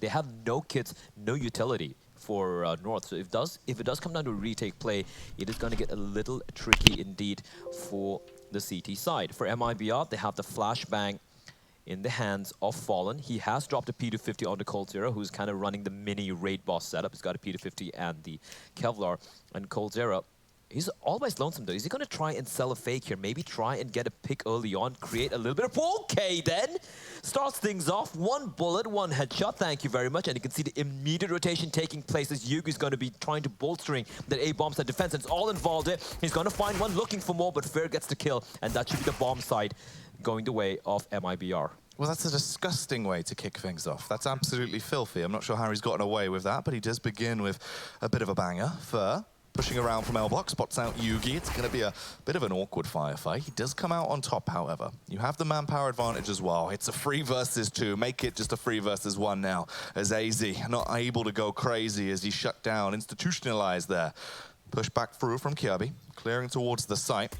They have no kits, no utility for North. So if it does come down to a retake play, it is going to get a little tricky indeed for the CT side. For MIBR, they have the flashbang in the hands of Fallen. He has dropped a P250 onto coldzera, who's kind of running the mini raid boss setup. He's got a P250 and the Kevlar. And coldzera, he's always lonesome though. Is he going to try and sell a fake here? Maybe try and get a pick early on, create a little bit of... Okay then! Starts things off. One bullet, one headshot. Thank you very much. And you can see the immediate rotation taking place as Yugi's going to be trying to bolstering that A-bomb side defense. And it's all involved there. He's going to find one, looking for more, but Fair gets the kill. And that should be the bomb side going the way of MIBR. Well, that's a disgusting way to kick things off. That's absolutely filthy. I'm not sure how he's gotten away with that, but he does begin with a bit of a banger. Fur pushing around from L-block, spots out Yugi. It's going to be a bit of an awkward firefight. He does come out on top, however. You have the manpower advantage as well. It's a 3 versus 2. Make it just a 3 versus 1 now, as AZ not able to go crazy as he shut down, institutionalized there. Push back through from Kirby, clearing towards the site.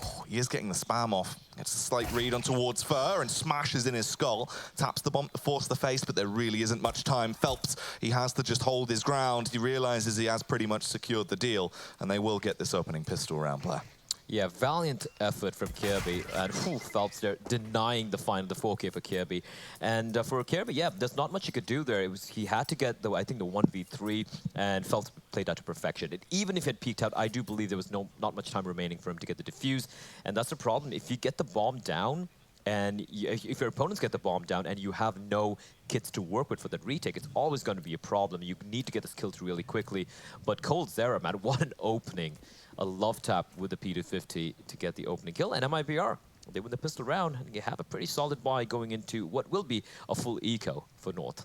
Oh, he is getting the spam off. Gets a slight read on towards Fur and smashes in his skull. Taps the bomb to force the face, but there really isn't much time. Phelps, he has to just hold his ground. He realizes he has pretty much secured the deal, and they will get this opening pistol round, Blair. Yeah, valiant effort from Kirby, and Phelps there denying the final, the 4K for Kirby. And for Kirby, yeah, there's not much he could do there. He had to get, I think, the 1v3, and Phelps played that to perfection. And even if it peaked out, I do believe there was not much time remaining for him to get the defuse. And that's the problem. If you get the bomb down, and if your opponents get the bomb down and you have no kits to work with for that retake, it's always going to be a problem. You need to get this killed really quickly. But coldzera, man, what an opening. A love tap with the P250 to get the opening kill. And MIBR, they win the pistol round and you have a pretty solid buy going into what will be a full eco for North.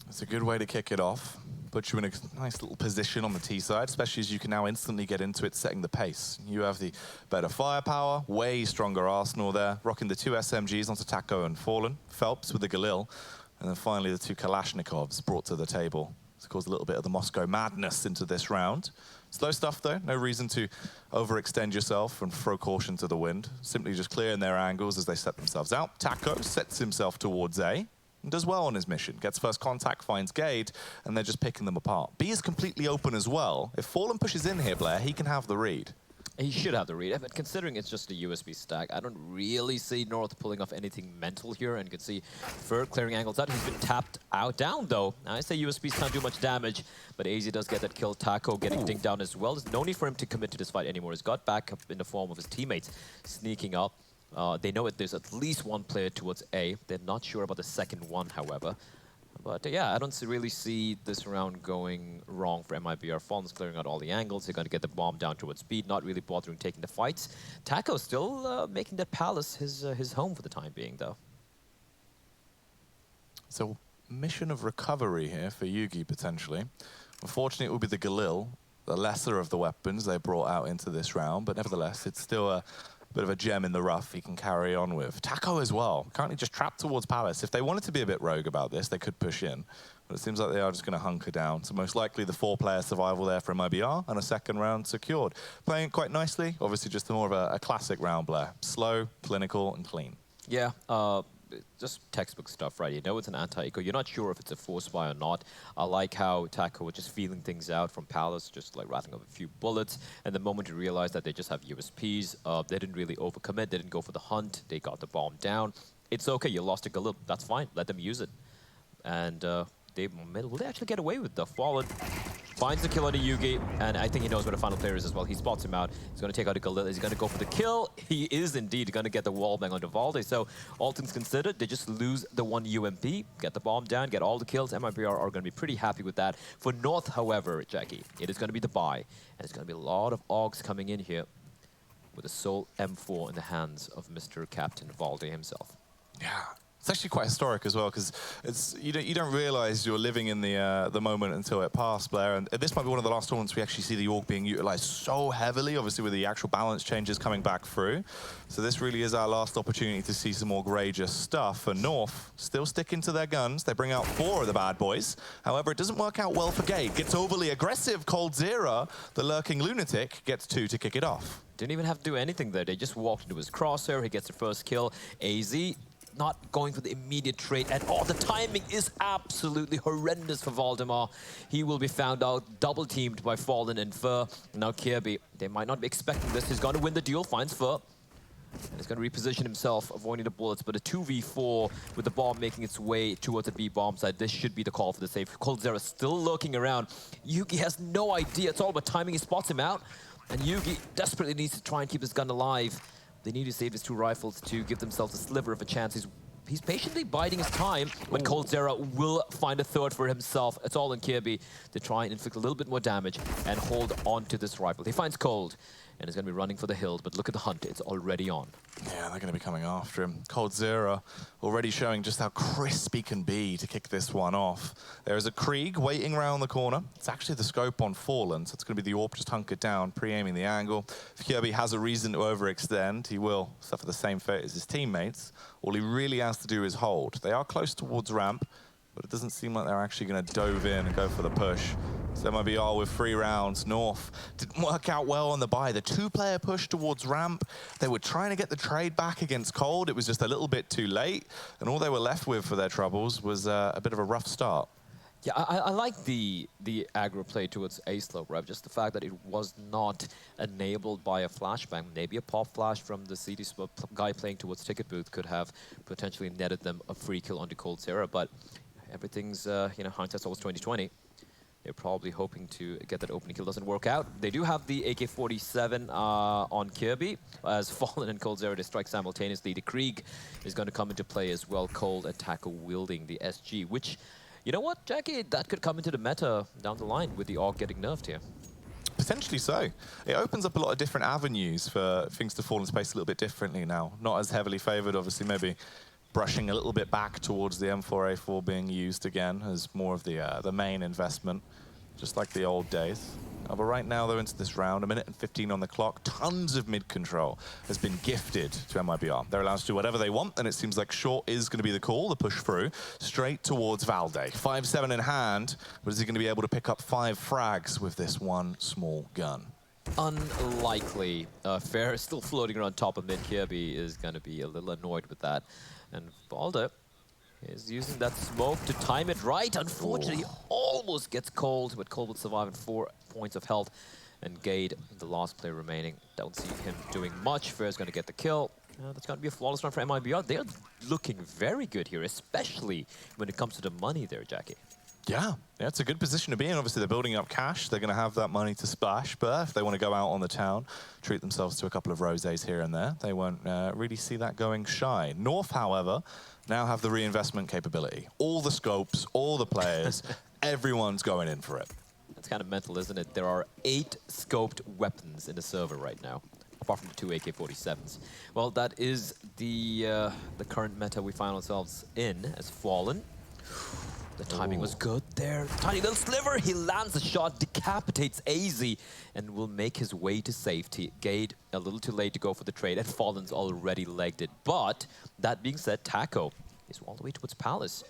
It's a good way to kick it off. Puts you in a nice little position on the T side, especially as you can now instantly get into it, setting the pace. You have the better firepower, way stronger arsenal there, rocking the 2 SMGs onto Taco and Fallen, Phelps with the Galil, and then finally the 2 Kalashnikovs brought to the table to cause a little bit of the Moscow madness into this round. Slow stuff though, no reason to overextend yourself and throw caution to the wind. Simply just clearing their angles as they set themselves out. Taco sets himself towards A, and does well on his mission. Gets first contact, finds Gade, and they're just picking them apart. B is completely open as well. If Fallen pushes in here, Blair, he can have the read. He should have the read, but considering it's just a USB stack, I don't really see North pulling off anything mental here, and you can see Fur clearing angles out. He's been tapped out down, though. I say USBs can't do much damage, but AZ does get that kill. Taco getting dinged down as well. There's no need for him to commit to this fight anymore. He's got backup in the form of his teammates sneaking up. They know there's at least one player towards A. They're not sure about the second one, however. But yeah, I don't really see this round going wrong for MIBR. Fallen's clearing out all the angles. They're going to get the bomb down towards speed, not really bothering taking the fights. Taco still making that palace his home for the time being, though. So, mission of recovery here for Yugi, potentially. Unfortunately, it will be the Galil, the lesser of the weapons they brought out into this round, but nevertheless, it's still a bit of a gem in the rough he can carry on with. Taco as well, currently just trapped towards Palace. If they wanted to be a bit rogue about this, they could push in. But it seems like they are just going to hunker down. So most likely the 4-player survival there for MIBR and a second round secured. Playing it quite nicely, obviously just more of a classic round, Blair. Slow, clinical, and clean. Yeah, just textbook stuff, right? You know it's an anti-eco. You're not sure if it's a force buy or not. I like how Taco was just feeling things out from Palace, just like rattling off a few bullets. And the moment you realize that they just have USPs, they didn't really overcommit. They didn't go for the hunt. They got the bomb down. It's okay. You lost a Galil. That's fine. Let them use it. And will they actually get away with the Fallen? Finds the kill on the Yugi, and I think he knows where the final player is as well. He spots him out. He's going to take out the Galil. He's going to go for the kill. He is indeed going to get the wallbang on Valde. So all things considered, they just lose the 1 UMP, get the bomb down, get all the kills. MIBR are going to be pretty happy with that. For North, however, Jackie, it is going to be the buy. And it's going to be a lot of Augs coming in here with a sole M4 in the hands of Mr. Captain Valde himself. Yeah. It's actually quite historic as well, because it's you don't realize you're living in the moment until it passed, Blair. And this might be one of the last tournaments we actually see the Org being utilized so heavily, obviously with the actual balance changes coming back through. So this really is our last opportunity to see some more courageous stuff. And North still sticking to their guns. They bring out 4 of the bad boys. However, it doesn't work out well for Gade. Gets overly aggressive. coldzera, the lurking lunatic, gets 2 to kick it off. Didn't even have to do anything there. They just walked into his crosshair. He gets the first kill. AZ not going for the immediate trade at all. The timing is absolutely horrendous for Valdemar. He will be found out, double-teamed by Fallen and Fur. Now Kirby, they might not be expecting this. He's going to win the duel, finds Fur. And he's going to reposition himself, avoiding the bullets, but a 2v4 with the bomb making its way towards the B bomb side. This should be the call for the save. coldzera still lurking around. Yugi has no idea. It's all about timing. He spots him out. And Yugi desperately needs to try and keep his gun alive. They need to save his 2 rifles to give themselves a sliver of a chance. He's patiently biding his time, but coldzera will find a third for himself. It's all in Kirby to try and inflict a little bit more damage and hold on to this rifle. He finds Cold, and is going to be running for the hill, but look at the hunt, it's already on. Yeah, they're going to be coming after him. coldzera already showing just how crisp he can be to kick this one off. There is a Krieg waiting around the corner. It's actually the scope on Fallen, so it's going to be the AWP just hunkered down, pre-aiming the angle. If Kirby has a reason to overextend, he will suffer the same fate as his teammates. All he really has to do is hold. They are close towards ramp, but it doesn't seem like they're actually going to dove in and go for the push. So MIBR with 3 rounds. North didn't work out well on the buy. The 2-player push towards ramp. They were trying to get the trade back against Cold. It was just a little bit too late. And all they were left with for their troubles was a bit of a rough start. Yeah, I like the aggro play towards A-Slope, right? Just the fact that it was not enabled by a flashbang. Maybe a pop flash from the CD guy playing towards Ticket Booth could have potentially netted them a free kill onto coldzera, but everything's, you know, hindsight's always 20/20. They're probably hoping to get that opening kill. Doesn't work out. They do have the AK-47 on Kirby, as Fallen and coldzera they strike simultaneously. The Krieg is going to come into play as well. Cold and Taco wielding the SG, which, you know what, Jackie, that could come into the meta down the line with the AUG getting nerfed here. Potentially so. It opens up a lot of different avenues for things to fall in space a little bit differently now. Not as heavily favored, obviously, maybe brushing a little bit back towards the M4A4 being used again as more of the main investment, just like the old days. But right now, though, into this round, 1 minute and 15 on the clock, tons of mid-control has been gifted to MIBR. They're allowed to do whatever they want, and it seems like short is going to be the call, the push through, straight towards Valde. 5-7 in hand, but is he going to be able to pick up 5 frags with this one small gun? Unlikely. Fair is still floating around top of mid. Kirby is going to be a little annoyed with that. And Valde is using that smoke to time it right. Unfortunately, almost gets Cold, but Cold will survive at 4 points of health. And Gade, the last player remaining, don't see him doing much. Fair is going to get the kill. That's going to be a flawless run for MIBR. They're looking very good here, especially when it comes to the money there, Jackie. Yeah, it's a good position to be in. Obviously, they're building up cash. They're going to have that money to splash. But if they want to go out on the town, treat themselves to a couple of rosés here and there, they won't really see that going shy. North, however, now have the reinvestment capability. All the scopes, all the players, everyone's going in for it. That's kind of mental, isn't it? There are 8 scoped weapons in the server right now, apart from the 2 AK-47s. Well, that is the current meta we find ourselves in as Fallen. The timing was good there. Tiny little sliver, he lands a shot, decapitates AZ, and will make his way to safety. Gade, a little too late to go for the trade, and Fallen's already legged it. But, that being said, Taco is all the way towards Palace.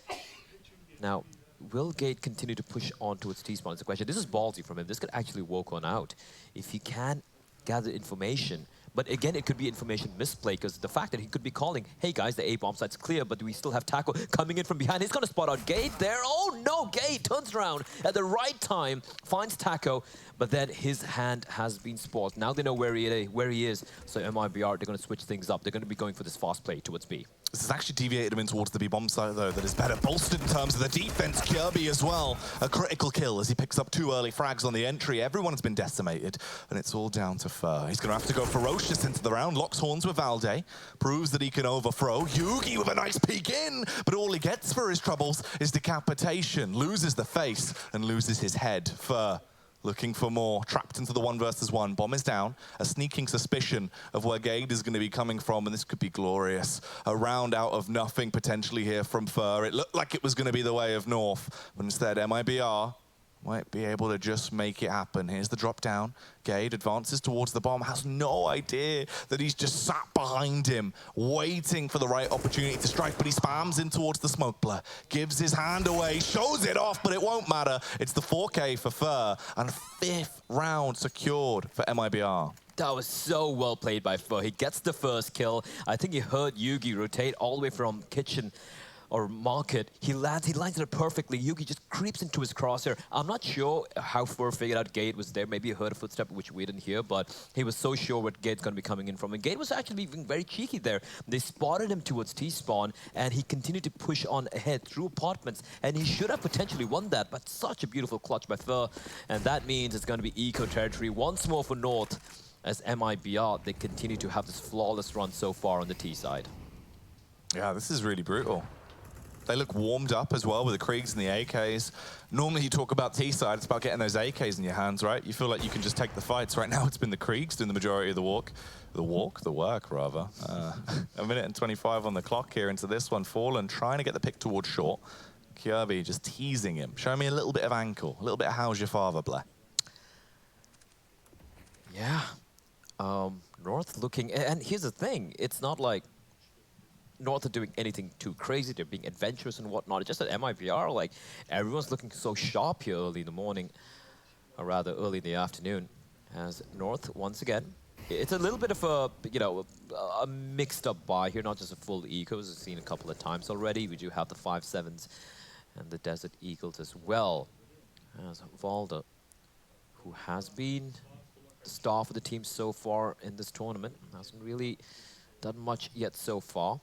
Now, will Gade continue to push on towards T-spawn? It's a question. This is ballsy from him. This could actually walk on out. If he can gather information. But again, it could be information misplay, because the fact that he could be calling, hey guys, the A-bomb site's clear, but we still have Taco coming in from behind. He's going to spot out Gade there. Oh no, Gade turns around at the right time, finds Taco, but then his hand has been spotted. Now they know where he is. So MIBR, they're going to switch things up. They're going to be going for this fast play towards B. This has actually deviated him in towards the B-bomb site, though, that is better bolstered in terms of the defense. Kirby as well. A critical kill as he picks up 2 early frags on the entry. Everyone's been decimated, and it's all down to Fur. He's going to have to go ferocious into the round. Locks horns with Valde. Proves that he can overthrow. Yugi with a nice peek in, but all he gets for his troubles is decapitation. Loses the face and loses his head. Fur looking for more, trapped into the 1 versus 1. Bomb is down. A sneaking suspicion of where Gade is going to be coming from, and this could be glorious. A round out of nothing potentially here from Fur. It looked like it was going to be the way of North, but instead MIBR might be able to just make it happen. Here's the drop down. Gade advances towards the bomb, has no idea that he's just sat behind him, waiting for the right opportunity to strike, but he spams in towards the smoke blur, gives his hand away, shows it off, but it won't matter. It's the 4K for Fur, and 5th round secured for MIBR. That was so well played by Fer. He gets the first kill. I think he heard Yugi rotate all the way from kitchen or market. He lines it perfectly. Yugi just creeps into his crosshair. I'm not sure how Fer figured out Gate was there. Maybe he heard a footstep, which we didn't hear, but he was so sure what Gate's going to be coming in from. And Gate was actually being very cheeky there. They spotted him towards T-spawn, and he continued to push on ahead through apartments, and he should have potentially won that, but such a beautiful clutch by Fer. And that means it's going to be eco territory once more for North, as MIBR, they continue to have this flawless run so far on the T side. Yeah, this is really brutal. They look warmed up as well with the Kriegs and the AKs. Normally you talk about T-side, it's about getting those AKs in your hands, right? You feel like you can just take the fights. Right now it's been the Kriegs doing the majority of the work. The work, rather. A minute and 25 on the clock here into this one. Fallen trying to get the pick towards short. Kirby just teasing him. Show me a little bit of ankle, a little bit of how's your father, Blair. Yeah. North looking, and here's the thing, it's not like North are doing anything too crazy. They're being adventurous and whatnot. It's just that MIBR, like, everyone's looking so sharp here early in the morning, or rather early in the afternoon, as North, once again, it's a little bit of a, you know, a mixed up buy here, not just a full eco, as we've seen a couple of times already. We do have the 5/7s and the Desert Eagles as well. As Valda, who has been the star for the team so far in this tournament, hasn't really done much yet so far.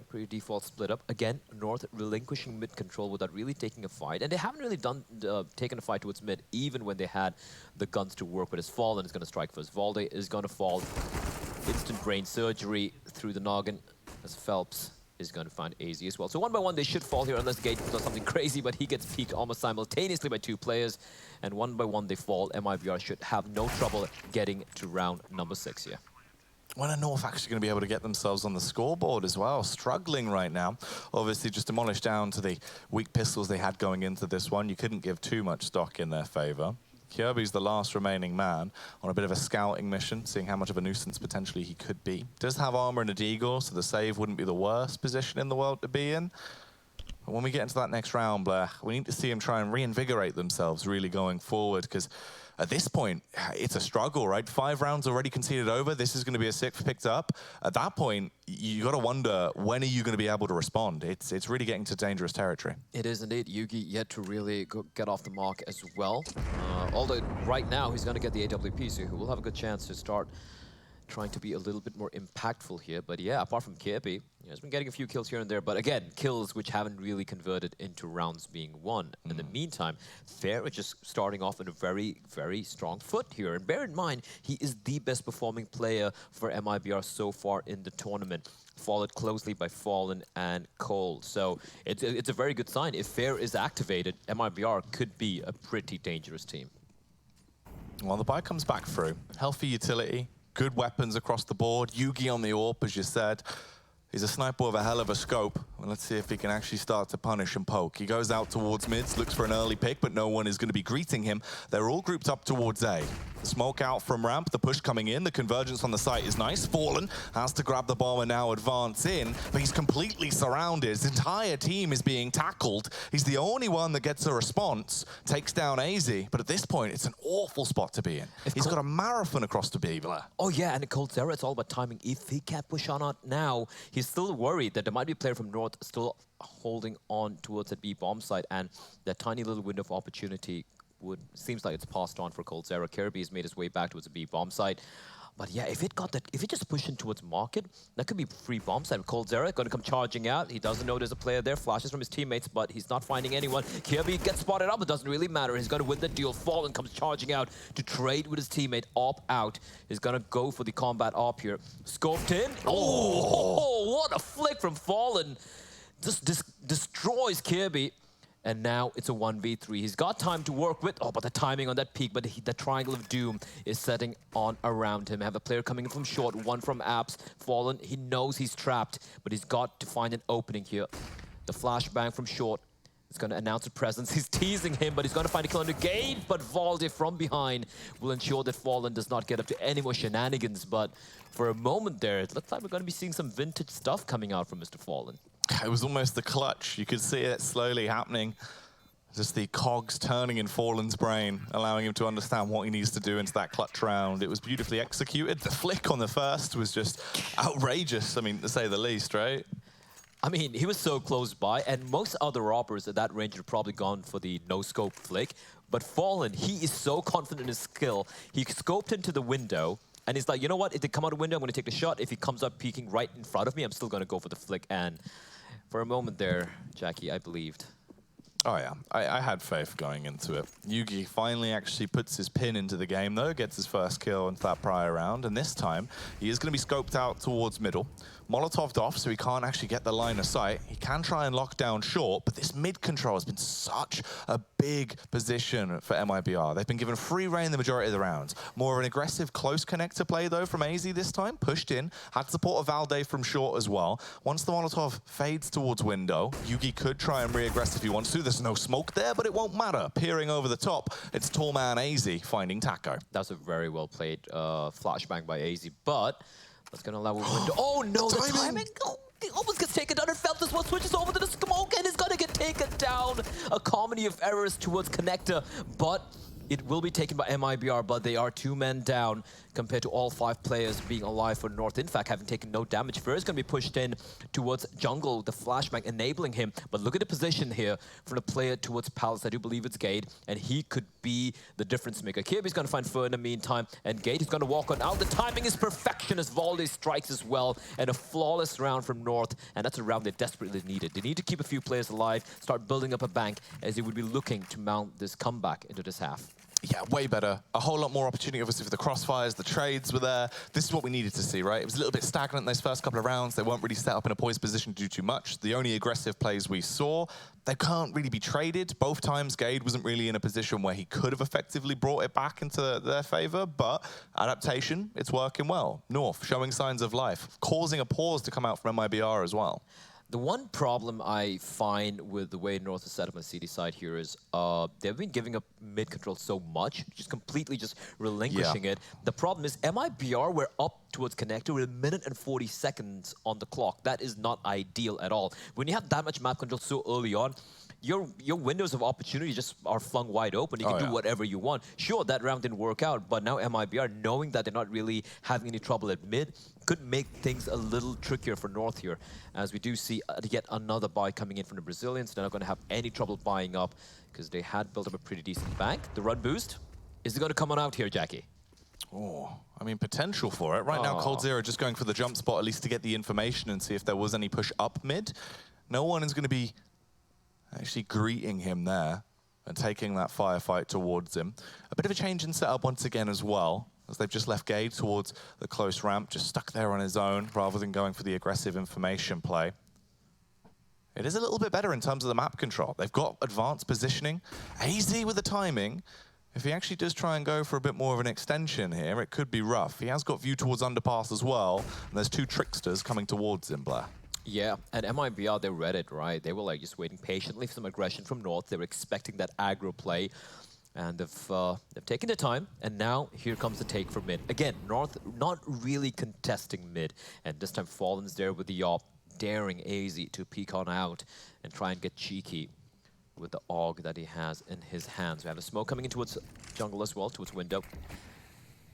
Pretty default split up. Again, North relinquishing mid control without really taking a fight. And they haven't really taken a fight towards mid, even when they had the guns to work with. As Fallen is going to strike first. Valde is going to fall. Instant brain surgery through the noggin, as Phelps is going to find AZ as well. So one by one, they should fall here, unless Gate does something crazy, but he gets peeked almost simultaneously by two players. And one by one, they fall. MIBR should have no trouble getting to round number 6 here. When are North actually going to be able to get themselves on the scoreboard as well? Struggling right now. Obviously just demolished down to the weak pistols they had going into this one. You couldn't give too much stock in their favor. Kirby's the last remaining man on a bit of a scouting mission, seeing how much of a nuisance potentially he could be. Does have armor and a deagle, so the save wouldn't be the worst position in the world to be in. But when we get into that next round, Blair, we need to see him try and reinvigorate themselves really going forward, because at this point, it's a struggle, right? 5 rounds already conceded over. This is going to be a 6th picked up. At that point, you got to wonder, when are you going to be able to respond? It's really getting to dangerous territory. It is indeed. Yugi yet to really get off the mark as well. Although right now, he's going to get the AWP, so he will have a good chance to start trying to be a little bit more impactful here. But yeah, apart from Kirby, he's been getting a few kills here and there, but again, kills which haven't really converted into rounds being won. In the meantime, Fair is just starting off in a very, very strong foot here. And bear in mind, he is the best performing player for MIBR so far in the tournament, followed closely by Fallen and Cole. So it's a very good sign. If Fair is activated, MIBR could be a pretty dangerous team. Well, the buy comes back through. Healthy utility. Good weapons across the board. Yugi on the AWP, as you said. He's a sniper with a hell of a scope. Well, let's see if he can actually start to punish and poke. He goes out towards mids, looks for an early pick, but no one is going to be greeting him. They're all grouped up towards A. The smoke out from ramp, the push coming in, the convergence on the site is nice. Fallen has to grab the bomb and now advance in, but he's completely surrounded. His entire team is being tackled. He's the only one that gets a response, takes down AZ, but at this point, it's an awful spot to be in. He's got a marathon across the B, Blair. Oh yeah, and coldzera, it's all about timing. If he can't push on it now, he's still worried that there might be a player from North still holding on towards that B bomb site, and that tiny little window of opportunity seems like it's passed on for coldzera. Kirby has made his way back towards the B bomb site. But yeah, if it just pushed in towards market, that could be free bomb site. coldzera going to come charging out. He doesn't know there's a player there. Flashes from his teammates, but he's not finding anyone. Kirby gets spotted up. It doesn't really matter. He's going to win the deal. Fallen comes charging out to trade with his teammate. AWP out. He's going to go for the combat AWP here. Scoped in. Oh, what a flick from Fallen. Just destroys Kirby. And now it's a 1v3. He's got time to work with. Oh, but the timing on that peak, but the triangle of doom is setting on around him. I have a player coming in from short, one from apps. Fallen, he knows he's trapped, but he's got to find an opening here. The flashbang from short is going to announce a presence. He's teasing him, but he's going to find a kill on the gate. But Valde from behind will ensure that Fallen does not get up to any more shenanigans. But for a moment there, it looks like we're going to be seeing some vintage stuff coming out from Mr. Fallen. It was almost the clutch. You could see it slowly happening. Just the cogs turning in Fallen's brain, allowing him to understand what he needs to do into that clutch round. It was beautifully executed. The flick on the first was just outrageous, I mean, to say the least, right? I mean, he was so close by, and most other robbers at that range had probably gone for the no-scope flick. But Fallen, he is so confident in his skill. He scoped into the window, and he's like, you know what? If they come out the window, I'm going to take the shot. If he comes up peeking right in front of me, I'm still going to go for the flick. And for a moment there, Jackie, I believed. Oh yeah, I had faith going into it. Yugi finally actually puts his pin into the game though, gets his first kill into that prior round, and this time he is going to be scoped out towards middle. Molotoved off, so he can't actually get the line of sight. He can try and lock down short, but this mid control has been such a big position for MIBR. They've been given free reign the majority of the rounds. More of an aggressive close connector play though from AZ this time, pushed in, had support of Valde from short as well. Once the Molotov fades towards window, Yugi could try and re-aggress if he wants to. There's no smoke there, but it won't matter. Peering over the top, it's tall man AZ finding Taco. That's a very well played flashbang by AZ, but that's going to allow a window. Oh no, the timing! Oh, he almost gets taken down, and Phelps as well switches over to the smoke, and is going to get taken down. A comedy of errors towards connector, but it will be taken by MIBR, but they are 2 men down compared to all 5 players being alive for North. In fact, having taken no damage. Fer is going to be pushed in towards jungle, the flashbang enabling him. But look at the position here from the player towards Palace. I do believe it's Gade, and he could be the difference maker. Kirby's going to find Fer in the meantime, and Gade is going to walk on out. The timing is perfection as Valde strikes as well, and a flawless round from North, and that's a round they desperately needed. They need to keep a few players alive, start building up a bank, as they would be looking to mount this comeback into this half. Yeah, way better. A whole lot more opportunity, obviously, for the crossfires. The trades were there. This is what we needed to see, right? It was a little bit stagnant in those first couple of rounds. They weren't really set up in a poised position to do too much. The only aggressive plays we saw, they can't really be traded. Both times, Gade wasn't really in a position where he could have effectively brought it back into their favor, but adaptation, it's working well. North, showing signs of life, causing a pause to come out from MIBR as well. The one problem I find with the way North is set up on the CD side here is they've been giving up mid control so much, just completely just relinquishing it. The problem is MIBR were up towards connector with 1 minute and 40 seconds on the clock. That is not ideal at all. When you have that much map control so early on, your windows of opportunity just are flung wide open. You can do whatever you want. Sure, that round didn't work out, but now MIBR, knowing that they're not really having any trouble at mid, could make things a little trickier for North here, as we do see yet another buy coming in from the Brazilians. They're not going to have any trouble buying up because they had built up a pretty decent bank. The run boost, is it going to come on out here, Jackie? Oh, I mean, potential for it. Right now, coldzera just going for the jump spot, at least to get the information and see if there was any push up mid. No one is going to be actually greeting him there and taking that firefight towards him. A bit of a change in setup once again as well, as they've just left Gade towards the close ramp, just stuck there on his own rather than going for the aggressive information play. It is a little bit better in terms of the map control. They've got advanced positioning. AZ with the timing. If he actually does try and go for a bit more of an extension here, it could be rough. He has got view towards underpass as well, and there's 2 tricksters coming towards him, Blair. Yeah, and MIBR, they read it, right? They were like just waiting patiently for some aggression from North. They were expecting that aggro play, and they've taken their time, and now here comes the take for mid. Again, North not really contesting mid, and this time Fallen's there with the op, daring AZ to peek on out and try and get cheeky with the AUG that he has in his hands. We have a smoke coming in towards jungle as well, towards window,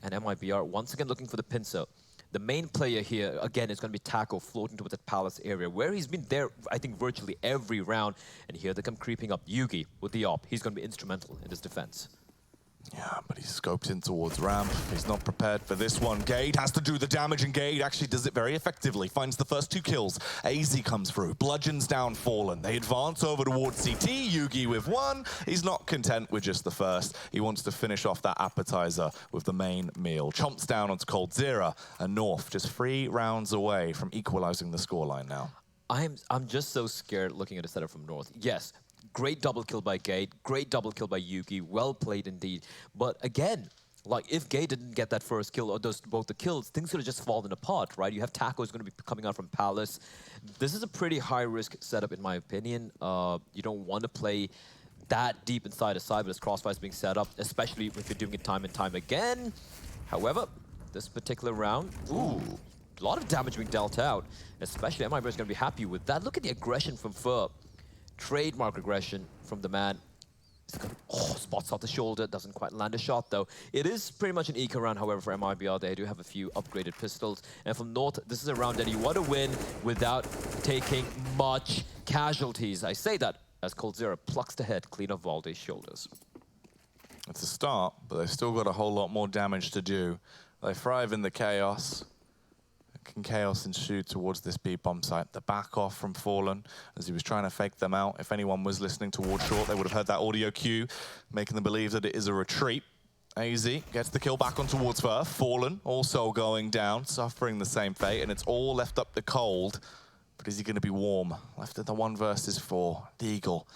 and MIBR once again looking for the pincer. The main player here, again, is going to be Taco, floating towards that Palace area, where he's been there, I think, virtually every round. And here they come creeping up. Yugi with the op. He's going to be instrumental in this defense. Yeah, but he's scoped in towards ramp. He's not prepared for this one. Gade has to do the damage, and Gade actually does it very effectively. Finds the first 2 kills. AZ comes through, bludgeons down Fallen. They advance over towards CT. Yugi with 1. He's not content with just the first. He wants to finish off that appetizer with the main meal. Chomps down onto coldzera, and North just 3 rounds away from equalizing the scoreline now. I'm just so scared looking at the setup from North. Yes. Great double kill by Gade, great double kill by Yugi, well played indeed. But again, like if Gade didn't get that first kill or both the kills, things could have just fallen apart, right? You have Taco who's going to be coming out from Palace. This is a pretty high-risk setup in my opinion. You don't want to play that deep inside a side with this crossfire being set up, especially if you're doing it time and time again. However, this particular round, ooh, a lot of damage being dealt out, especially MIBR is going to be happy with that. Look at the aggression from Fer. Trademark aggression from the man. Spots out the shoulder, doesn't quite land a shot though. It is pretty much an eco round, however, for MIBR. They do have a few upgraded pistols. And from North, this is a round that you want to win without taking much casualties. I say that as coldzera plucks the head clean of Valde's shoulders. It's a start, but they've still got a whole lot more damage to do. They thrive in the chaos. Can chaos ensue towards this B-bomb site? The back off from Fallen as he was trying to fake them out. If anyone was listening towards short, they would have heard that audio cue, making them believe that it is a retreat. AZ gets the kill back on towards Fur. Fallen also going down, suffering the same fate, and it's all left up to Cold. But is he going to be warm? Left at the 1 versus 4. The Eagle,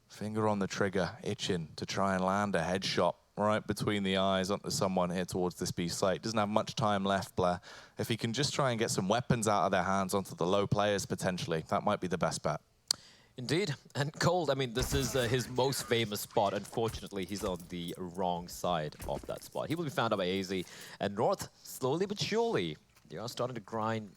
finger on the trigger, itching to try and land a headshot right between the eyes onto someone here towards this B site. Doesn't have much time left, Blair. If he can just try and get some weapons out of their hands onto the low players, potentially, that might be the best bet. Indeed. And Cold, I mean, this is his most famous spot. Unfortunately, he's on the wrong side of that spot. He will be found out by AZ. And North, slowly but surely, they are starting to grind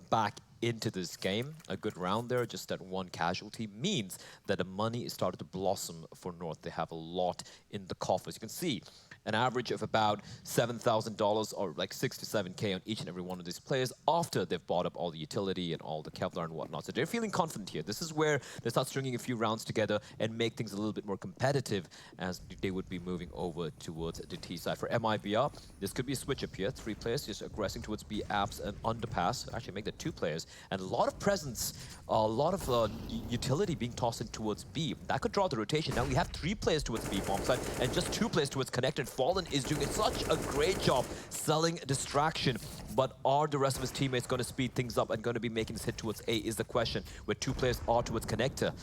back into this game. A good round there, just that 1 casualty means that the money is starting to blossom for North. They have a lot in the coffers. You can see an average of about $7,000 or like 6 to 7K on each and every one of these players after they've bought up all the utility and all the Kevlar and whatnot. So they're feeling confident here. This is where they start stringing a few rounds together and make things a little bit more competitive as they would be moving over towards the T side. For MIBR, this could be a switch up here. 3 players just aggressing towards B apps and underpass. Actually make that 2 players. And a lot of presence, a lot of utility being tossed in towards B. That could draw the rotation. Now we have 3 players towards B bomb side and just 2 players towards connected. Fallen is doing such a great job selling distraction, but are the rest of his teammates going to speed things up and going to be making this hit towards A is the question, where 2 players are towards connector.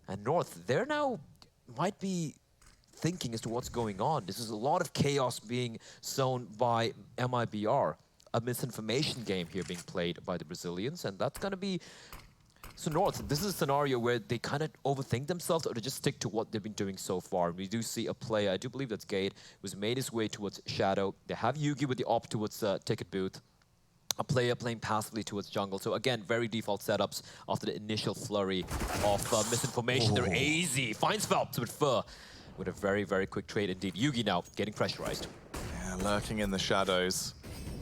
And North, they're now might be thinking as to what's going on. This is a lot of chaos being sown by MIBR. A misinformation game here being played by the Brazilians, and that's going to be... So North, this is a scenario where they kind of overthink themselves or they just stick to what they've been doing so far. We do see a player, I do believe that's Gade, who's made his way towards Shadow. They have Yugi with the op towards Ticket Booth. A player playing passively towards jungle. So again, very default setups after the initial flurry of misinformation. They're AZ, finds Phelps with Fur with a very, very quick trade indeed. Yugi now getting pressurized. Yeah, lurking in the shadows.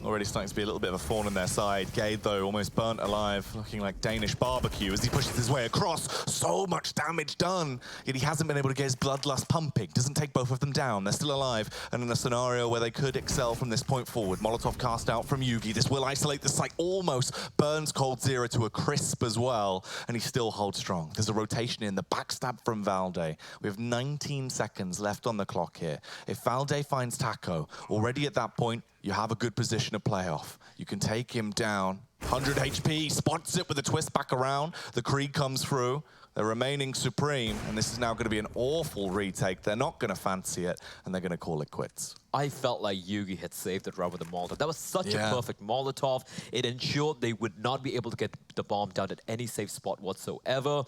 Already starting to be a little bit of a thorn in their side. Gade, though, almost burnt alive, looking like Danish barbecue as he pushes his way across. So much damage done, yet he hasn't been able to get his bloodlust pumping. Doesn't take both of them down. They're still alive, and in a scenario where they could excel from this point forward. Molotov cast out from Yugi. This will isolate the site, almost burns coldzera to a crisp as well, and he still holds strong. There's a rotation in the backstab from Valde. We have 19 seconds left on the clock here. If Valde finds Taco, already at that point, you have a good position to play off. You can take him down. 100 HP, spots it with a twist back around. The Krieg comes through. They're remaining supreme, and this is now going to be an awful retake. They're not going to fancy it, and they're going to call it quits. I felt like Yugi had saved it right with the Molotov. That was such a perfect Molotov. It ensured they would not be able to get the bomb down at any safe spot whatsoever.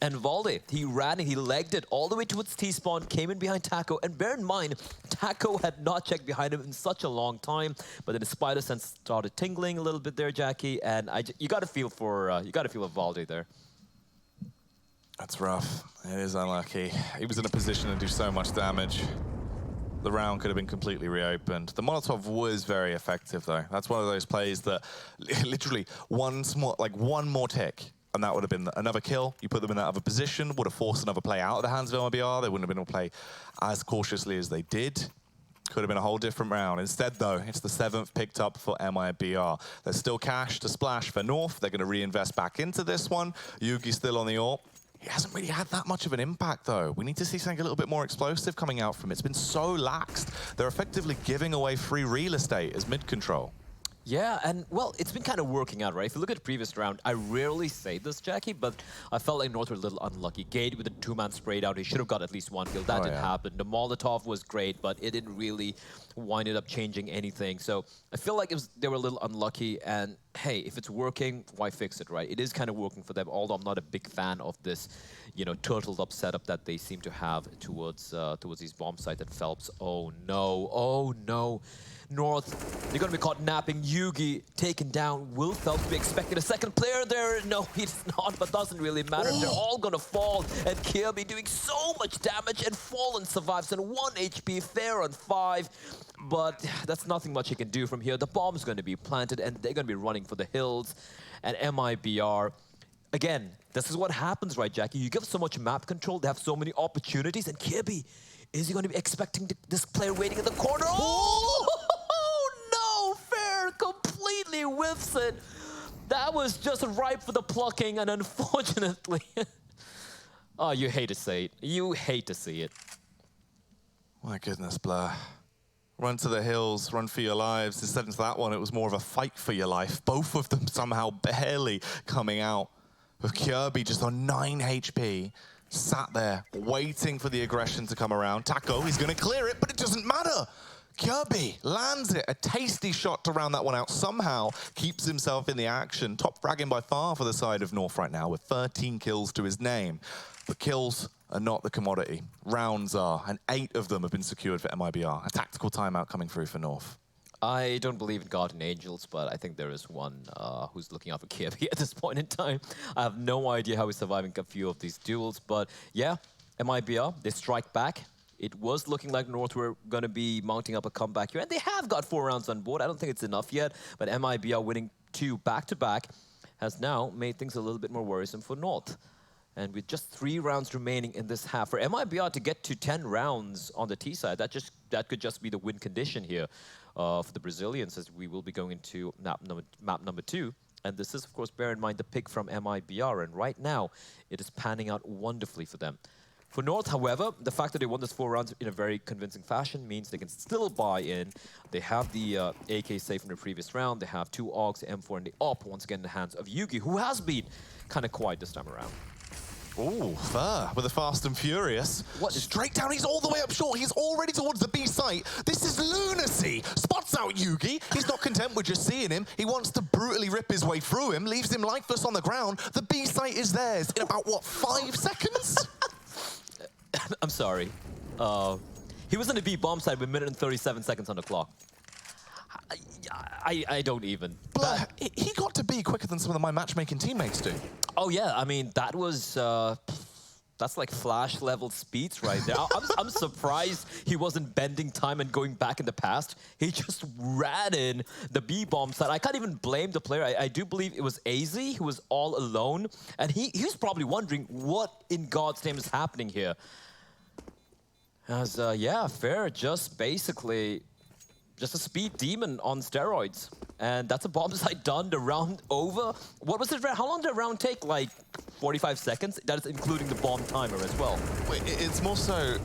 And Valde, he ran and he legged it all the way towards T-spawn, came in behind Taco. And bear in mind, Taco had not checked behind him in such a long time. But then the spider sense started tingling a little bit there, Jackie. And you got to feel for Valde there. That's rough. It is unlucky. He was in a position to do so much damage. The round could have been completely reopened. The Molotov was very effective, though. That's one of those plays that literally one more tick, and that would have been another kill. You put them in that other position, would have forced another play out of the hands of MIBR. They wouldn't have been able to play as cautiously as they did. Could have been a whole different round. Instead, though, it's the 7th picked up for MIBR. There's still cash to splash for North. They're going to reinvest back into this one. Yugi's still on the AWP. He hasn't really had that much of an impact, though. We need to see something a little bit more explosive coming out from it. It's been so laxed. They're effectively giving away free real estate as mid-control. Yeah, and well, it's been kind of working out, right? If you look at the previous round, I rarely say this, Jackie, but I felt like North were a little unlucky. Gade with a 2-man spray down, he should have got at least 1 kill. That didn't happen. The Molotov was great, but it didn't really wind up changing anything. So I feel like they were a little unlucky, and hey, if it's working, why fix it, right? It is kind of working for them, although I'm not a big fan of this, you know, turtled up setup that they seem to have towards these bomb sites at Phelps. Oh no, oh no. North, they're going to be caught napping. Yugi taken down. Will Phelps be expecting a second player there? No, he's not, but doesn't really matter. They're all going to fall, and Kirby doing so much damage, and Fallen survives on 1 HP, Fair on 5. But that's nothing much he can do from here. The bomb's going to be planted, and they're going to be running for the hills. And MIBR, again, this is what happens, right, Jackie? You give so much map control, they have so many opportunities, and Kirby, is he going to be expecting this player waiting in the corner? Oh, no, Fair completely whiffs it. That was just ripe for the plucking, and unfortunately, oh, you hate to say it. You hate to see it. My goodness, Blur. Run to the hills, run for your lives. Instead of that one, it was more of a fight for your life. Both of them somehow barely coming out. With Kirby just on 9 HP, sat there waiting for the aggression to come around. Taco, he's going to clear it, but it doesn't matter. Kirby lands it, a tasty shot to round that one out. Somehow keeps himself in the action. Top fragging by far for the side of North right now with 13 kills to his name. But kills are not the commodity. Rounds are, and 8 of them have been secured for MIBR. A tactical timeout coming through for North. I don't believe in Guardian Angels, but I think there is one who's looking out for Kirby at this point in time. I have no idea how he's surviving a few of these duels, but yeah, MIBR, they strike back. It was looking like North were going to be mounting up a comeback here, and they have got 4 rounds on board. I don't think it's enough yet, but MIBR winning 2 back-to-back has now made things a little bit more worrisome for North. And with just 3 rounds remaining in this half, for MIBR to get to 10 rounds on the T side, that could just be the win condition here for the Brazilians, as we will be going into map number 2. And this is, of course, bear in mind the pick from MIBR, and right now it is panning out wonderfully for them. For North, however, the fact that they won this 4 rounds in a very convincing fashion means they can still buy in. They have the AK safe from the previous round. They have 2 AUGs, the M4, and the AWP once again in the hands of Yugi, who has been kind of quiet this time around. Ooh, Fur with a Fast and Furious. What? Straight down, he's all the way up short. He's already towards the B site. This is lunacy. Spots out Yugi. He's not content with just seeing him. He wants to brutally rip his way through him, leaves him lifeless on the ground. The B site is theirs in about, what, 5 seconds? I'm sorry. He was in the B bomb side with 1 minute and 37 seconds on the clock. I don't even. But he got to B quicker than some of my matchmaking teammates do. Oh yeah, I mean, that was, that's like Flash level speeds right there. I'm surprised he wasn't bending time and going back in the past. He just ran in the B bomb side. I can't even blame the player. I do believe it was AZ who was all alone. And he was probably wondering what in God's name is happening here. As, yeah, Fair just basically just a speed demon on steroids. And that's a bomb site done, the round over. What was it? How long did the round take? Like 45 seconds? That is including the bomb timer as well. Wait, it's more so,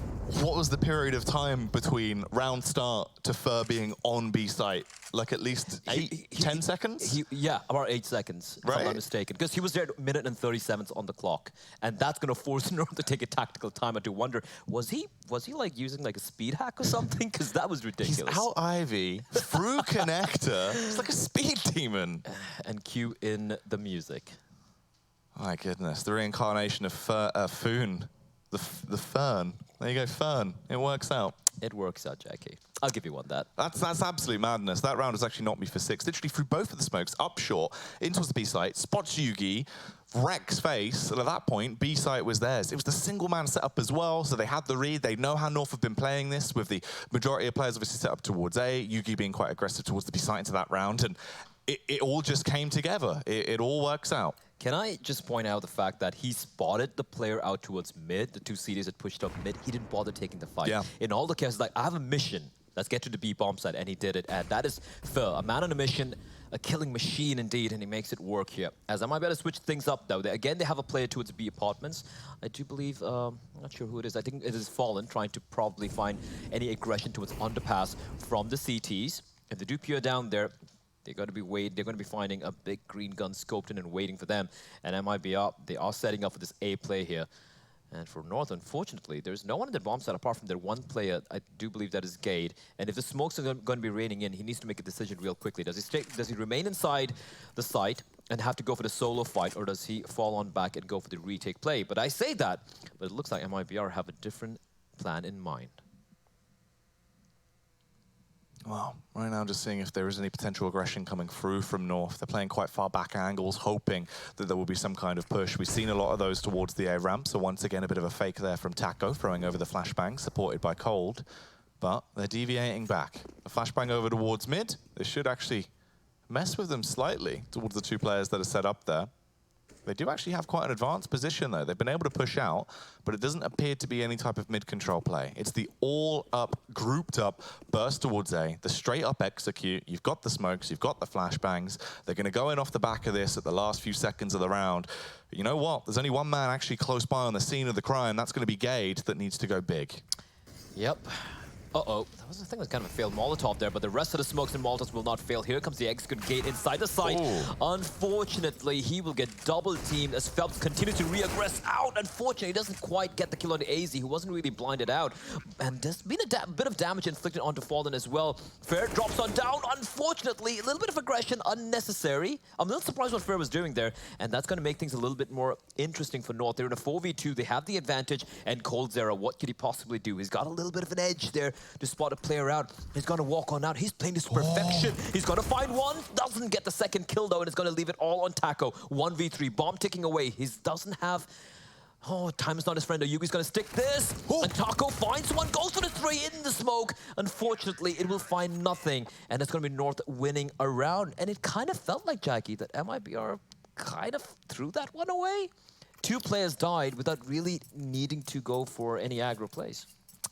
what was the period of time between round start to Fur being on B site? Like at least 10 seconds? Yeah, about 8 seconds, if I'm not mistaken. Because he was there 1 minute and 37 on the clock. And that's going to force North to take a tactical timer to wonder, was he like using like a speed hack or something? Because that was ridiculous. He's out Ivy, through connector. It's like a speed demon. And cue in the music. My goodness, the reincarnation of Foon. The Fern. There you go, Fern. It works out. It works out, Jackie. I'll give you one that. That's absolute madness. That round was actually knocked me for 6. Literally through both of the smokes, up short, into the B site, spots Yugi, wrecks face, and at that point, B site was theirs. It was the single man setup as well, so they had the read. They know how North have been playing this, with the majority of players obviously set up towards A, Yugi being quite aggressive towards the B site into that round, and it all just came together. It all works out. Can I just point out the fact that he spotted the player out towards mid, the 2 CDs had pushed up mid, he didn't bother taking the fight. Yeah. In all the cases, like, I have a mission, let's get to the B bomb side, and he did it, and that is Phil, a man on a mission, a killing machine indeed, and he makes it work here. As I might better switch things up though, again they have a player towards B apartments. I do believe, I'm not sure who it is, I think it is Fallen, trying to probably find any aggression towards underpass from the CTs. If they do peer down there, they're going to be finding a big green gun scoped in and waiting for them. And MIBR, they are setting up for this A play here. And for North, unfortunately, there's no one in the bomb site apart from their one player. I do believe that is Gade. And if the smokes are going to be raining in, he needs to make a decision real quickly. Does he remain inside the site and have to go for the solo fight, or does he fall on back and go for the retake play? But I say that, but it looks like MIBR have a different plan in mind. Well, right now just seeing if there is any potential aggression coming through from North. They're playing quite far back angles, hoping that there will be some kind of push. We've seen a lot of those towards the A ramp, so once again a bit of a fake there from Taco, throwing over the flashbang, supported by Cold. But they're deviating back. A flashbang over towards mid. This should actually mess with them slightly towards the two players that are set up there. They do actually have quite an advanced position, though. They've been able to push out, but it doesn't appear to be any type of mid-control play. It's the all-up, grouped-up burst towards A, the straight-up execute. You've got the smokes, you've got the flashbangs. They're going to go in off the back of this at the last few seconds of the round. But you know what? There's only one man actually close by on the scene of the crime. That's going to be Gade that needs to go big. Yep. Uh-oh, I think that's kind of a failed Molotov there, but the rest of the smokes and Molotovs will not fail. Here comes the execute Gate inside the site. Ooh. Unfortunately, he will get double-teamed as Phelps continues to re-aggress out. Unfortunately, he doesn't quite get the kill on AZ, who wasn't really blinded out. And there's been a bit of damage inflicted onto Fallen as well. Fair drops on down. Unfortunately, a little bit of aggression unnecessary. I'm a little surprised what Fair was doing there, and that's going to make things a little bit more interesting for North. They're in a 4v2, they have the advantage, and coldzera, what could he possibly do? He's got a little bit of an edge there to spot a player out. He's going to walk on out. He's playing this to perfection. He's going to find one. Doesn't get the second kill, though, and it's going to leave it all on Taco. 1v3. Bomb ticking away. He doesn't have... Oh, time is not his friend. Yugi's going to stick this. And Taco finds one. Goes for the 3 in the smoke. Unfortunately, it will find nothing. And it's going to be North winning a round. And it kind of felt like, Jackie, that MIBR kind of threw that one away. 2 players died without really needing to go for any aggro plays.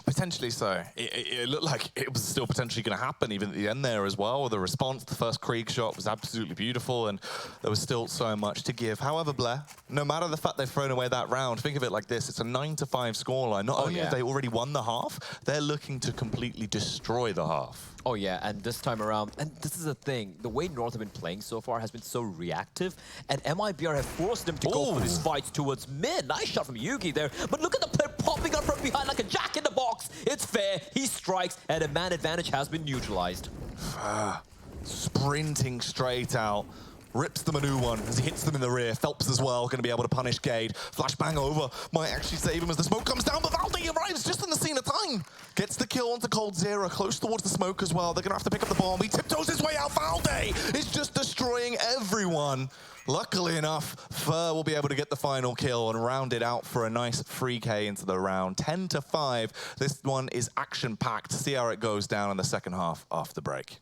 Potentially so. It looked like it was still potentially going to happen even at the end there as well. The response, the first Krieg shot was absolutely beautiful, and there was still so much to give. However, Blair, no matter the fact they've thrown away that round, think of it like this. It's a 9-5 scoreline. Not only have they already won the half, they're looking to completely destroy the half. Oh yeah, and this time around, and this is the thing, the way North have been playing so far has been so reactive, and MIBR have forced them to go for these fights towards mid. Nice shot from Yugi there, but look at the player popping up from behind like a jack in the box. It's fair, he strikes, and a man advantage has been neutralized. Sprinting straight out. Rips them a new one as he hits them in the rear. Phelps as well, going to be able to punish Gade. Flashbang over, might actually save him as the smoke comes down, but Valde arrives just in the scene of time. Gets the kill onto coldzera, close towards the smoke as well. They're going to have to pick up the bomb. He tiptoes his way out. Valde is just destroying everyone. Luckily enough, Fur will be able to get the final kill and round it out for a nice 3K into the round. 10-5. This one is action-packed. See how it goes down in the second half after the break.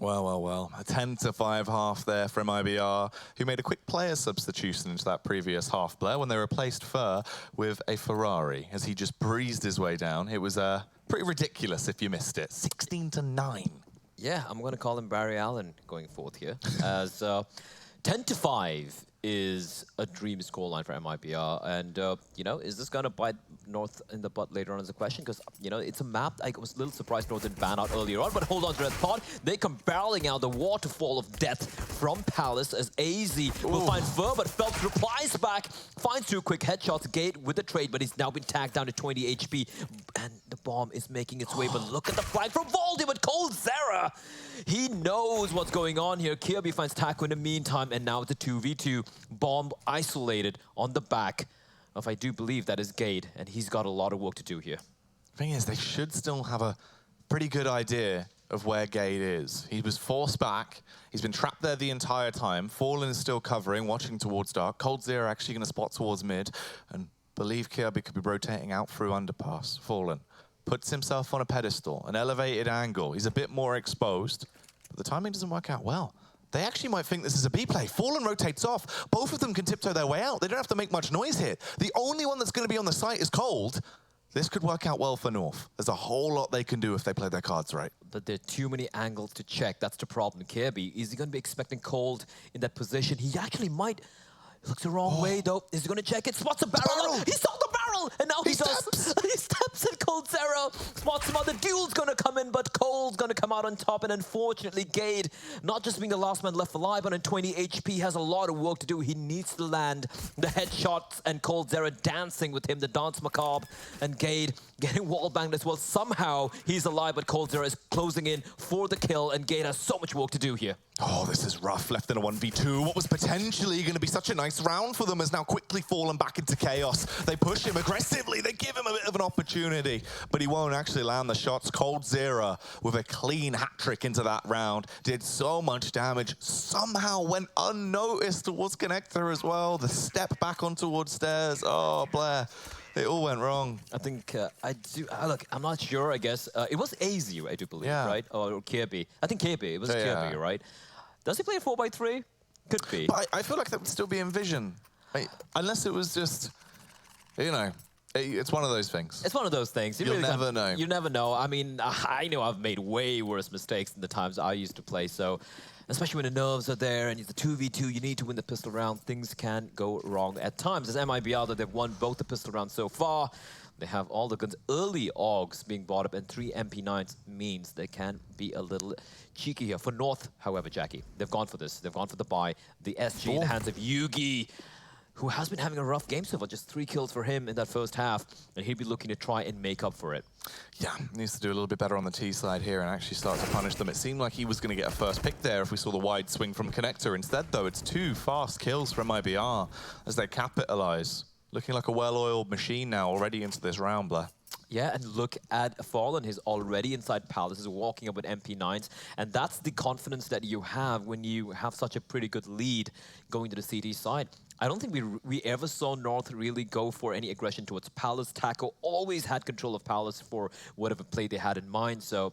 Well, well, well. A 10-5 half there from MIBR, who made a quick player substitution into that previous half, Blair, when they replaced Fur with a Ferrari, as he just breezed his way down. It was pretty ridiculous if you missed it. 16-9. Yeah, I'm going to call him Barry Allen going forth here, as 10-5 is a dream scoreline for MIBR. And, you know, is this going to bite North in the butt later on as a question? Because, you know, it's a map. I was a little surprised North didn't ban out earlier on, but hold on to that thought. They come barreling out the waterfall of death from Palace as AZ will find Fur, but Phelps replies back, finds 2 quick headshots, Gate with the trade, but he's now been tagged down to 20 HP. And the bomb is making its way, but look at the flank from Voldy with coldzera. He knows what's going on here. Kirby finds Taco in the meantime, and now it's a 2v2. Bomb isolated on the back of, I do believe that is Gade, and he's got a lot of work to do here. Thing is, they should still have a pretty good idea of where Gade is. He was forced back. He's been trapped there the entire time. Fallen is still covering, watching towards dark. coldzera actually going to spot towards mid, and believe Kirby could be rotating out through underpass. Fallen puts himself on a pedestal, an elevated angle. He's a bit more exposed, but the timing doesn't work out well. They actually might think this is a B play. Fallen rotates off. Both of them can tiptoe their way out. They don't have to make much noise here. The only one that's going to be on the site is Cold. This could work out well for North. There's a whole lot they can do if they play their cards right. But there are too many angles to check. That's the problem. Kirby, is he going to be expecting Cold in that position? He actually might. He looks the wrong way, though. Is he going to check it? Spots a barrel. He saw the barrel. And now he does. He steps at coldzera. Spots him out. The duel's going to come in, but Cole's going to come out on top. And unfortunately, Gade, not just being the last man left alive, but on 20 HP, has a lot of work to do. He needs to land the headshots, and coldzera dancing with him, the dance macabre. And Gade getting wall banged as well. Somehow, he's alive, but coldzera is closing in for the kill. And Gade has so much work to do here. Oh, this is rough, left in a 1v2. What was potentially going to be such a nice round for them has now quickly fallen back into chaos. They push him aggressively, they give him a bit of an opportunity, but he won't actually land the shots. coldzera with a clean hat-trick into that round, did so much damage, somehow went unnoticed towards connector as well. The step back on towards stairs, oh, Blair. It all went wrong. I think look, I'm not sure, I guess. It was AZ, I do believe, right? Or Kirby. I think Kirby, it was Kirby, right? Does he play a 4x3? Could be. But I feel like that would still be in vision. Unless it was just, you know, it's one of those things. It's one of those things. You'll really never know. You never know. I mean, I know I've made way worse mistakes than the times I used to play, so especially when the nerves are there and it's a 2v2, you need to win the pistol round. Things can go wrong at times. As MIBR, though, they've won both the pistol rounds so far. They have all the guns. Early AUGs being bought up, and 3 MP9s means they can be a little cheeky here. For North, however, Jackie, they've gone for this. They've gone for the buy. The SG in the hands of Yugi, who has been having a rough game so far. Just 3 kills for him in that first half, and he'll be looking to try and make up for it. Yeah, needs to do a little bit better on the T side here and actually start to punish them. It seemed like he was going to get a first pick there if we saw the wide swing from connector. Instead, though, it's 2 fast kills from MIBR as they capitalize. Looking like a well-oiled machine now already into this round, Blair. Yeah, and look at Fallen. He's already inside Palace. He's walking up with MP9s. And that's the confidence that you have when you have such a pretty good lead going to the CT side. I don't think we ever saw North really go for any aggression towards Palace. Taco always had control of Palace for whatever play they had in mind. So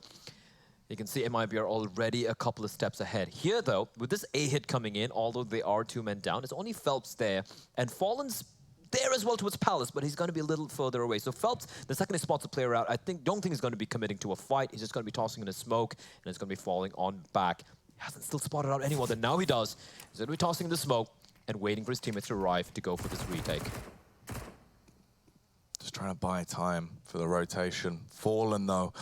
you can see MIBR already a couple of steps ahead. Here, though, with this A hit coming in, although they are 2 men down, it's only Phelps there. And Fallen's there as well towards Palace, but he's going to be a little further away. So Phelps, the second he spots a player out, don't think he's going to be committing to a fight. He's just going to be tossing in a smoke, and it's going to be falling on back. He hasn't still spotted out anyone, then now he does. He's going to be tossing in the smoke and waiting for his teammates to arrive to go for this retake. Just trying to buy time for the rotation. Fallen, though.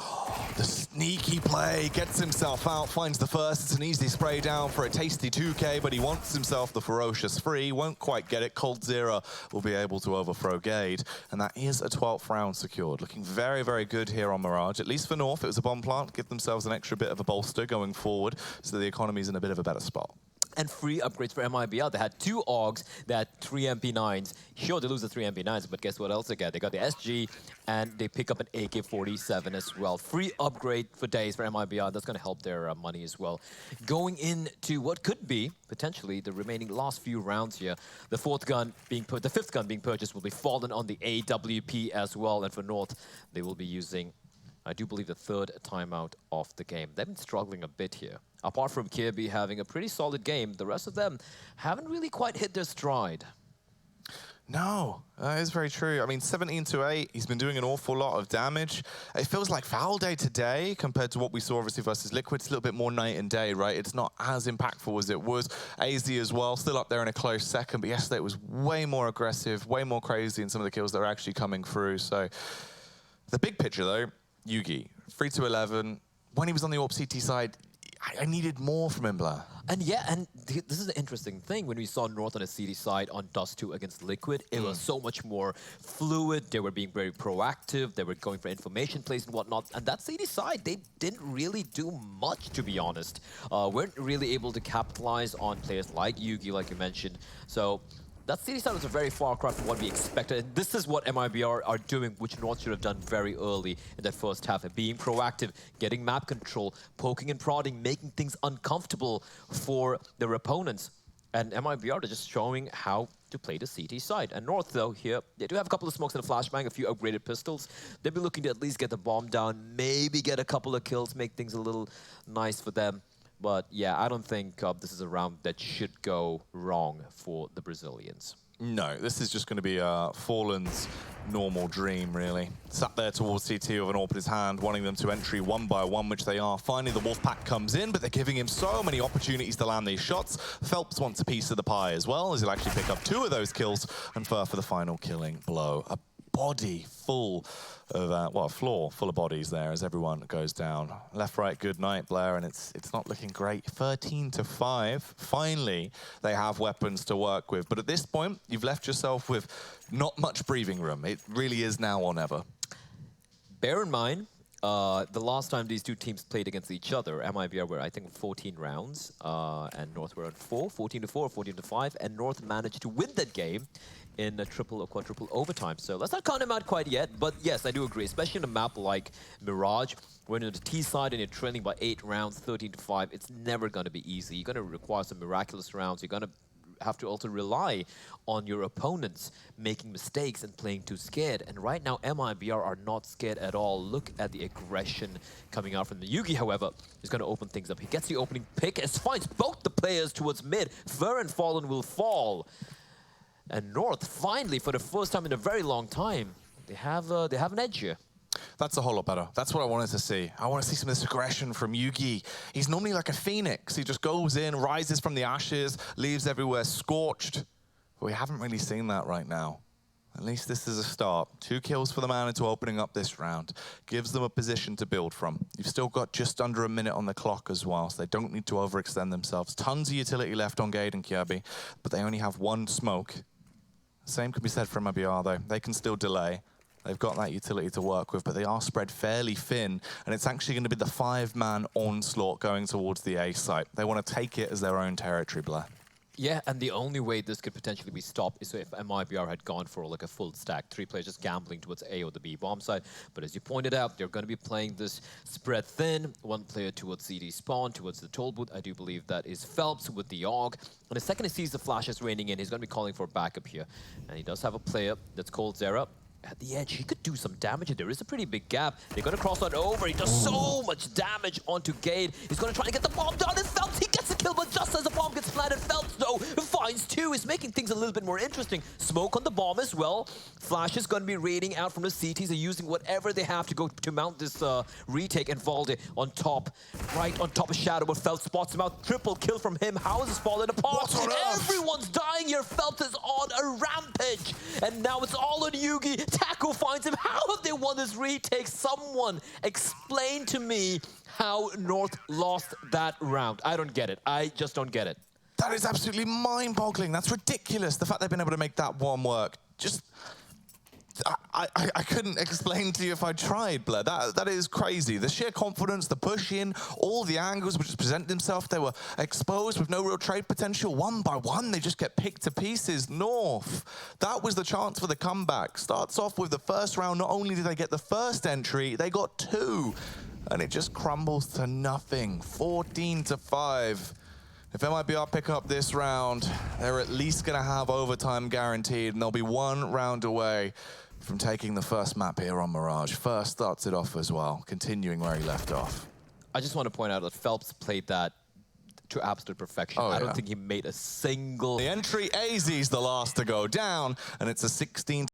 The sneaky play, gets himself out, finds the first. It's an easy spray down for a tasty 2K, but he wants himself the ferocious free. Won't quite get it. coldzera will be able to overthrow Gade, and that is a 12th round secured. Looking very, very good here on Mirage. At least for North, it was a bomb plant. Give themselves an extra bit of a bolster going forward, so the economy's in a bit of a better spot. And free upgrades for MIBR. They had 2 AUGs, they had 3 MP9s. Sure, they lose the 3 MP9s, but guess what else they get? They got the SG, and they pick up an AK-47 as well. Free upgrade for days for MIBR. That's going to help their money as well. Going into what could be, potentially, the remaining last few rounds here. The 5th gun being purchased will be Fallen on the AWP as well. And for North, they will be using I do believe the third timeout of the game. They've been struggling a bit here. Apart from Kirby having a pretty solid game, the rest of them haven't really quite hit their stride. No, that is very true. I mean, 17-8, he's been doing an awful lot of damage. It feels like Foul Day today, compared to what we saw obviously versus Liquid. It's a little bit more night and day, right? It's not as impactful as it was. AZ as well, still up there in a close second, but yesterday it was way more aggressive, way more crazy in some of the kills that were actually coming through. So the big picture though, Yugi, 3-11. When he was on the AWP CT side, I needed more from him, Blair. And yeah, and this is the interesting thing. When we saw North on the CD side on Dust 2 against Liquid, it was so much more fluid. They were being very proactive. They were going for information plays and whatnot. And that CD side, they didn't really do much, to be honest. Weren't really able to capitalize on players like Yugi, like you mentioned. So that CD side was a very far cry from what we expected. And this is what MIBR are doing, which North should have done very early in that first half. Being proactive, getting map control, poking and prodding, making things uncomfortable for their opponents. And MIBR are just showing how to play the CT side. And North, though, here, they do have a couple of smokes and a flashbang, a few upgraded pistols. They'll be looking to at least get the bomb down, maybe get a couple of kills, make things a little nice for them. But yeah, I don't think this is a round that should go wrong for the Brazilians. No, this is just going to be Fallen's normal dream, really. Sat there towards CT with an AWP in his hand, wanting them to entry one by one, which they are. Finally, the Wolfpack comes in, but they're giving him so many opportunities to land these shots. Phelps wants a piece of the pie as well, as he'll actually pick up 2 of those kills and for the final killing blow. A body full of, well, a floor full of bodies there as everyone goes down. Left, right, good night, Blair, and it's not looking great. 13-5. Finally, they have weapons to work with. But at this point, you've left yourself with not much breathing room. It really is now or never. Bear in mind, the last time these two teams played against each other, MIBR were, I think, 14 rounds, and North were on 14-4, 14-5, and North managed to win that game in a triple or quadruple overtime. So let's not count him out quite yet, but yes, I do agree, especially in a map like Mirage, when you're on the T side and you're trailing by 8 rounds, 13-5, it's never going to be easy. You're going to require some miraculous rounds. You're going to have to also rely on your opponents making mistakes and playing too scared. And right now, MIBR are not scared at all. Look at the aggression coming out from the Yugi, however, is going to open things up. He gets the opening pick as finds both the players towards mid. Ver and Fallen will fall. And North, finally, for the first time in a very long time, they have an edge here. That's a whole lot better. That's what I wanted to see. I want to see some of this aggression from Yugi. He's normally like a phoenix. He just goes in, rises from the ashes, leaves everywhere scorched. But we haven't really seen that right now. At least this is a start. 2 kills for the man into opening up this round. Gives them a position to build from. You've still got just under a minute on the clock as well, so they don't need to overextend themselves. Tons of utility left on Gade and Kirby, but they only have 1 smoke. Same can be said for MIBR though. They can still delay. They've got that utility to work with, but they are spread fairly thin, and it's actually going to be the 5-man onslaught going towards the A site. They want to take it as their own territory, Blair. Yeah, and the only way this could potentially be stopped is if MIBR had gone for like a full stack, 3 players just gambling towards A or the B bomb side. But as you pointed out, they're going to be playing this spread thin, 1 player towards CD spawn, towards the toll booth. I do believe that is Phelps with the AUG. And the second he sees the flashes raining in, he's going to be calling for backup here. And he does have a player that's coldzera. At the edge, he could do some damage, and there is a pretty big gap. They're going to cross on over. He does so much damage onto Gade. He's going to try to get the bomb down, and Phelps, he gets the kill, but just as the bomb gets planted, Phelps, though, finds 2. He's making things a little bit more interesting. Smoke on the bomb as well. Flash is going to be raiding out from the CTs. They're using whatever they have to go to mount this retake, and Valde on top, right on top of Shadow, but Phelps spots him out. Triple kill from him. Houses falling apart. Everyone's dying here. Phelps is on a rampage, and now it's all on Yugi. Taco finds him. How have they won this retake? Someone explain to me how North lost that round. I don't get it. I just don't get it. That is absolutely mind-boggling. That's ridiculous. The fact they've been able to make that one work. Just, I couldn't explain to you if I tried, Blair. That is crazy. The sheer confidence, the push in, all the angles which just present themselves, they were exposed with no real trade potential. 1 by 1, they just get picked to pieces. North, that was the chance for the comeback. Starts off with the first round. Not only did they get the first entry, they got 2. And it just crumbles to nothing. 14-5. If MIBR pick up this round, they're at least going to have overtime guaranteed, and they'll be 1 round away from taking the first map here on Mirage. First starts it off as well, continuing where he left off. I just want to point out that Phelps played that to absolute perfection. I don't think he made a single... The entry, AZ's the last to go down, and it's a 16